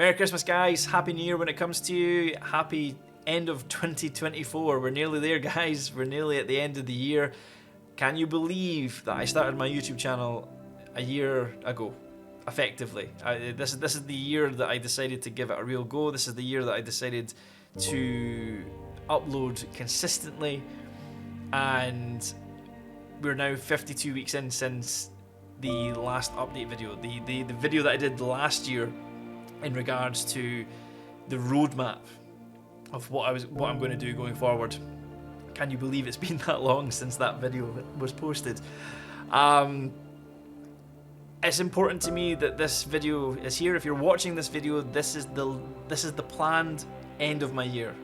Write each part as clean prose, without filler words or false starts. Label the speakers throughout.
Speaker 1: Merry Christmas, guys. Happy New Year when it comes to you. Happy end of 2024. We're nearly there, guys. We're nearly at the end of the year. Can you believe that I started my YouTube channel a year ago? Effectively, this is the year that I decided to give it a real go. This is the year that I decided to upload consistently, and we're now 52 weeks in since the last update video, the video that I did last year in regards to the roadmap of what I'm going to do going forward. Can you believe it's been that long since that video was posted? It's important to me that this video is here. If you're watching this video, this is the planned end of my year.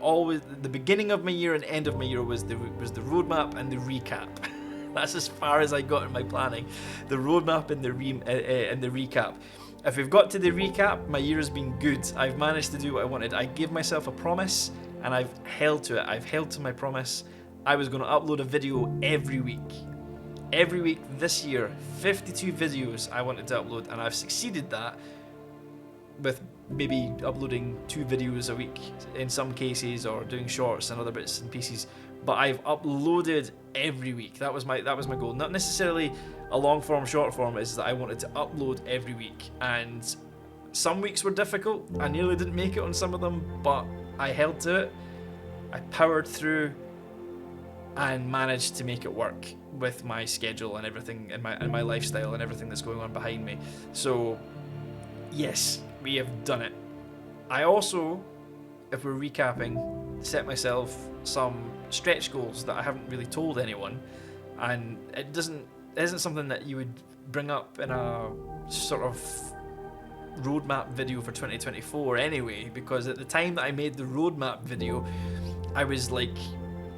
Speaker 1: Always the beginning of my year and end of my year was the roadmap and the recap. That's as far as I got in my planning. The roadmap and the recap. If we've got to the recap, my year has been good. I've managed to do what I wanted. I gave myself a promise and I've held to it. I've held to my promise. I was going to upload a video every week. Every week this year, 52 videos I wanted to upload, and I've succeeded that with maybe uploading 2 videos a week in some cases, or doing shorts and other bits and pieces. But I've uploaded every week. That was my goal. Not necessarily a long form, short form, is that I wanted to upload every week. And some weeks were difficult. I nearly didn't make it on some of them, but I held to it. I powered through and managed to make it work with my schedule and everything, and my lifestyle and everything that's going on behind me. So yes, we have done it. I also, if we're recapping, set myself some stretch goals that I haven't really told anyone, and it isn't something that you would bring up in a sort of roadmap video for 2024 anyway, because at the time that I made the roadmap video, I was like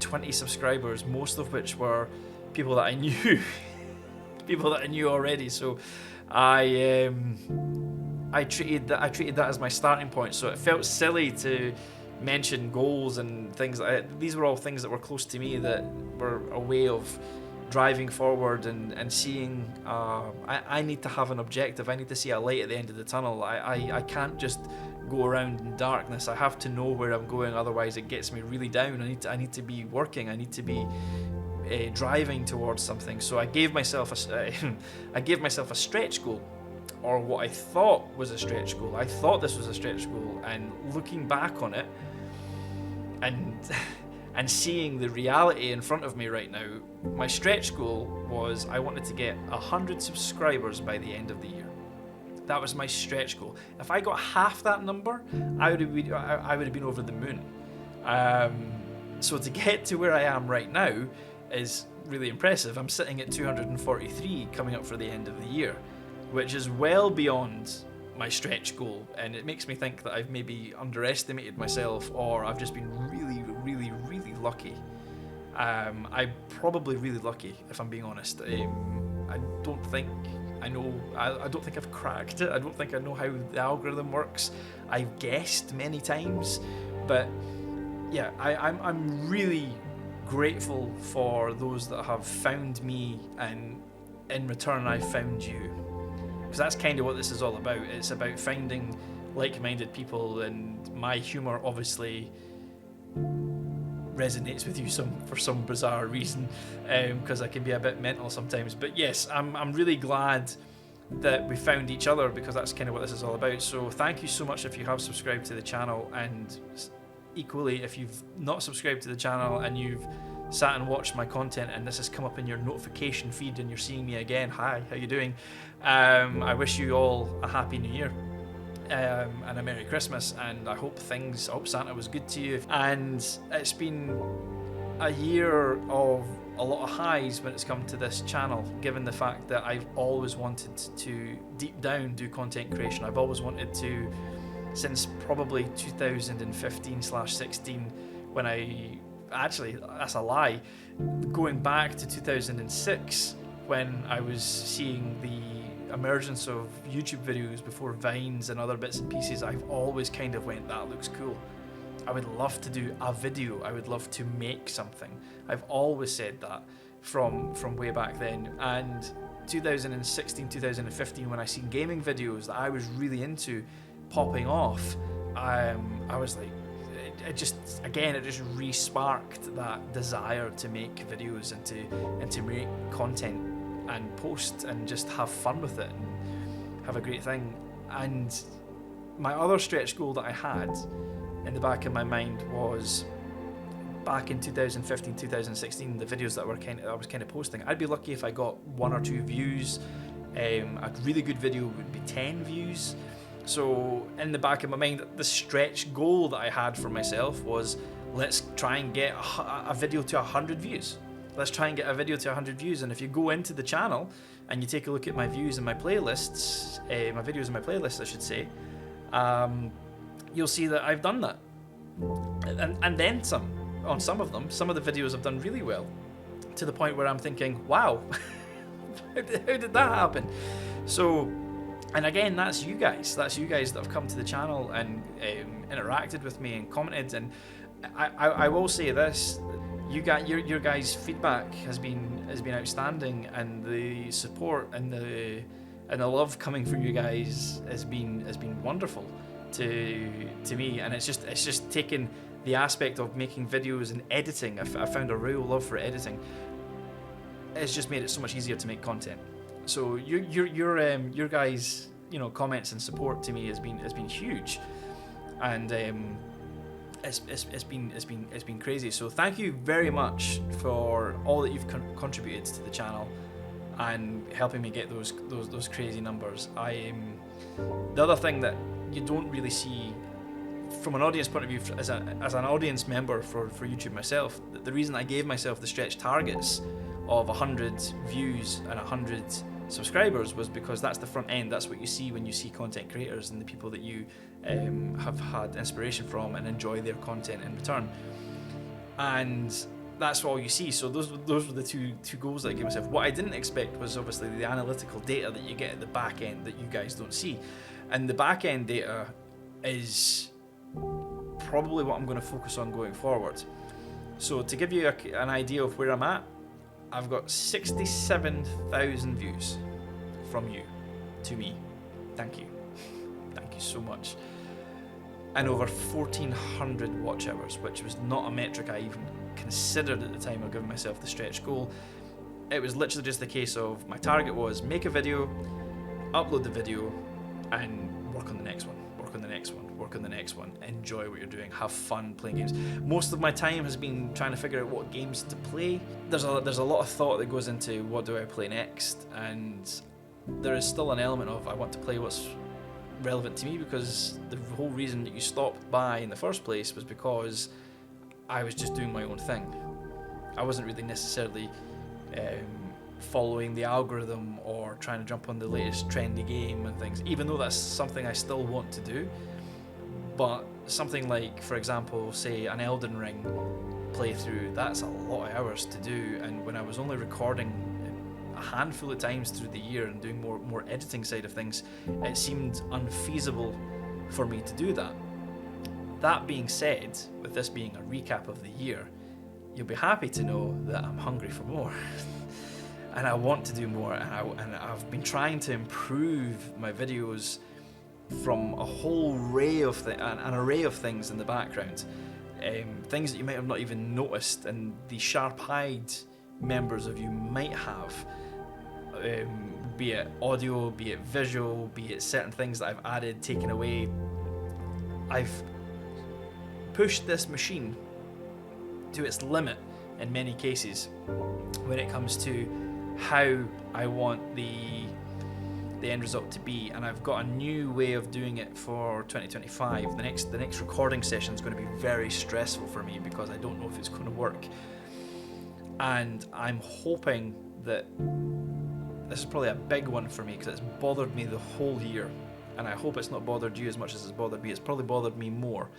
Speaker 1: 20 subscribers, most of which were people that I knew, people that I knew already. So I treated that as my starting point. So it felt silly to mention goals and things like that. These were all things that were close to me, that were a way of driving forward and seeing. I need to have an objective. I need to see a light at the end of the tunnel. I can't just go around in darkness. I have to know where I'm going, otherwise it gets me really down. I need to be working. I need to be driving towards something. So I gave myself a stretch goal, or what I thought was a stretch goal. I thought this was a stretch goal, and looking back on it and seeing the reality in front of me right now, my stretch goal was I wanted to get 100 subscribers by the end of the year. That was my stretch goal. If I got half that number, I would have been over the moon. So to get to where I am right now is really impressive. I'm sitting at 243 coming up for the end of the year, which is well beyond my stretch goal, and it makes me think that I've maybe underestimated myself, or I've just been really, really, really lucky. I'm probably really lucky, if I'm being honest. I don't think I've cracked it. I don't think I know how the algorithm works. I've guessed many times, but yeah, I'm really grateful for those that have found me, and in return I've found you. Because that's kind of what this is all about. It's about finding like-minded people, and my humour obviously resonates with you for some bizarre reason, because I can be a bit mental sometimes. But yes, I'm really glad that we found each other, because that's kind of what this is all about. So thank you so much if you have subscribed to the channel, and equally if you've not subscribed to the channel and you've sat and watched my content and this has come up in your notification feed and you're seeing me again, hi, how you doing? I wish you all a happy new year, and a Merry Christmas, and I hope Santa was good to you. And it's been a year of a lot of highs when it's come to this channel, given the fact that I've always wanted to deep down do content creation. I've always wanted to, since probably 2015/16, when actually, that's a lie, going back to 2006, when I was seeing the emergence of YouTube videos before Vines and other bits and pieces. I've always kind of went, that looks cool. I would love to do a video. I would love to make something. I've always said that from way back then. And 2016, 2015, when I seen gaming videos that I was really into, popping off, I was like, it just re-sparked that desire to make videos and to make content and post and just have fun with it and have a great thing. And my other stretch goal that I had in the back of my mind was, back in 2015, 2016, the videos that I was kind of posting, I'd be lucky if I got 1 or 2 views. A really good video would be 10 views. So in the back of my mind, the stretch goal that I had for myself was, let's try and get a video to 100 views. Let's try and get a video to 100 views. And if you go into the channel and you take a look at my views and my playlists, my videos and my playlists, I should say, you'll see that I've done that. And then some. On some of them, some of the videos have done really well, to the point where I'm thinking, wow, how did that happen? So, and again, that's you guys that have come to the channel and interacted with me and commented. And I will say this, your guys' feedback has been outstanding, and the support and the love coming from you guys has been wonderful to me. And it's just taken the aspect of making videos and editing. I found a real love for editing. It's just made it so much easier to make content. So your guys, comments and support to me has been huge, and it's been crazy. So thank you very much for all that you've contributed to the channel and helping me get those crazy numbers. The other thing that you don't really see from an audience point of view, as an audience member for YouTube myself, the reason I gave myself the stretch targets of 100 views and 100 subscribers was because that's the front end. That's what you see when you see content creators and the people that you have had inspiration from and enjoy their content in return. And that's all you see. So those were the two goals that I gave myself. What I didn't expect was obviously the analytical data that you get at the back end that you guys don't see. And the back end data is probably what I'm going to focus on going forward. So to give you an idea of where I'm at, I've got 67,000 views from you to me. Thank you so much. And over 1,400 watch hours, which was not a metric I even considered at the time of giving myself the stretch goal. It was literally just the case of, my target was make a video, upload the video, and work on the next one, work on the next one, work on the next one, enjoy what you're doing, have fun playing games. Most of my time has been trying to figure out what games to play. There's a lot of thought that goes into what do I play next, and there is still an element of I want to play what's relevant to me, because the whole reason that you stopped by in the first place was because I was just doing my own thing. I wasn't really necessarily following the algorithm or trying to jump on the latest trendy game and things, even though that's something I still want to do. But something like, for example, say an Elden Ring playthrough, that's a lot of hours to do, and when I was only recording a handful of times through the year and doing more editing side of things, it seemed unfeasible for me to do that. That being said, with this being a recap of the year, you'll be happy to know that I'm hungry for more. And I want to do more, and I've been trying to improve my videos from a whole array of an array of things in the background, things that you might have not even noticed, and the sharp-eyed members of you might have, be it audio, be it visual, be it certain things that I've added, taken away. I've pushed this machine to its limit in many cases when it comes to how I want the end result to be, and I've got a new way of doing it for 2025. The next recording session is going to be very stressful for me because I don't know if it's going to work, and I'm hoping that this is probably a big one for me because it's bothered me the whole year, and I hope it's not bothered you as much as it's bothered me. It's probably bothered me more.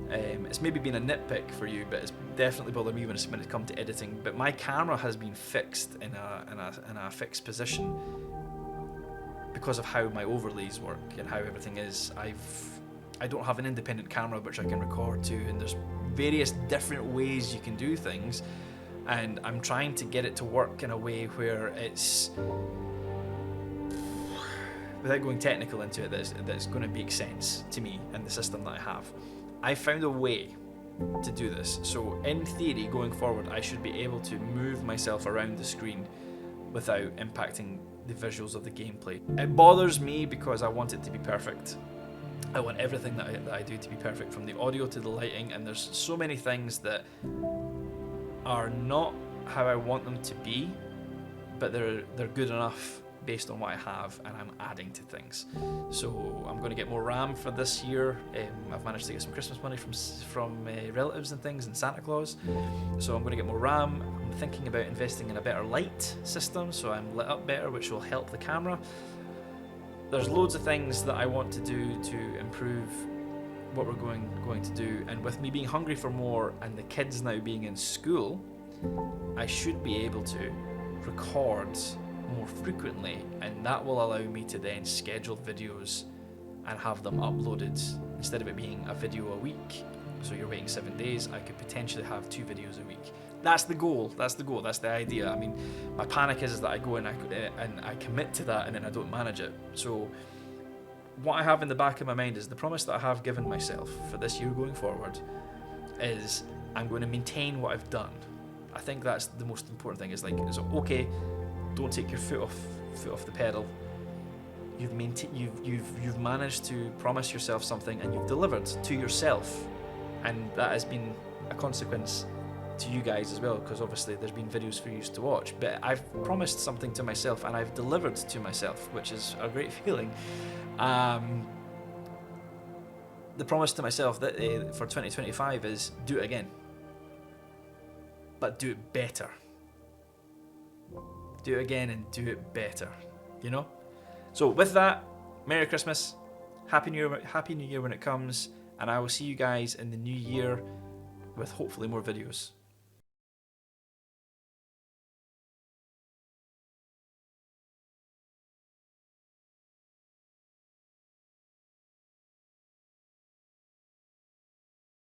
Speaker 1: It's maybe been a nitpick for you, but it's definitely bothered me when it comes to editing. But my camera has been fixed in a fixed position because of how my overlays work and how everything is. I don't have an independent camera which I can record to, and there's various different ways you can do things, and I'm trying to get it to work in a way where it's without going technical into it, that's going to make sense to me and the system that I have. I found a way to do this. So in theory, going forward, I should be able to move myself around the screen without impacting the visuals of the gameplay. It bothers me because I want it to be perfect. I want everything that I do to be perfect, from the audio to the lighting, and there's so many things that are not how I want them to be, but they're good enough based on what I have, and I'm adding to things. So I'm going to get more RAM for this year. I've managed to get some Christmas money from relatives and things, and Santa Claus. So I'm going to get more RAM. I'm thinking about investing in a better light system, so I'm lit up better, which will help the camera. There's loads of things that I want to do to improve what we're going to do, and with me being hungry for more and the kids now being in school, I should be able to record more frequently, and that will allow me to then schedule videos and have them uploaded instead of it being a video a week. So you're waiting 7 days, I could potentially have 2 videos a week. That's the goal, that's the idea. I mean, my panic is that I go and I commit to that and then I don't manage it. So what I have in the back of my mind is the promise that I have given myself for this year going forward is I'm going to maintain what I've done. I think that's the most important thing, is okay, don't take your foot off the pedal. You've managed to promise yourself something, and you've delivered to yourself, and that has been a consequence to you guys as well, because obviously there's been videos for you to watch, but I've promised something to myself and I've delivered to myself, which is a great feeling. The promise to myself that for 2025 is do it again, but do it better. Do it again and do it better, you know? So with that, Merry Christmas, Happy New Year when it comes, and I will see you guys in the new year with hopefully more videos.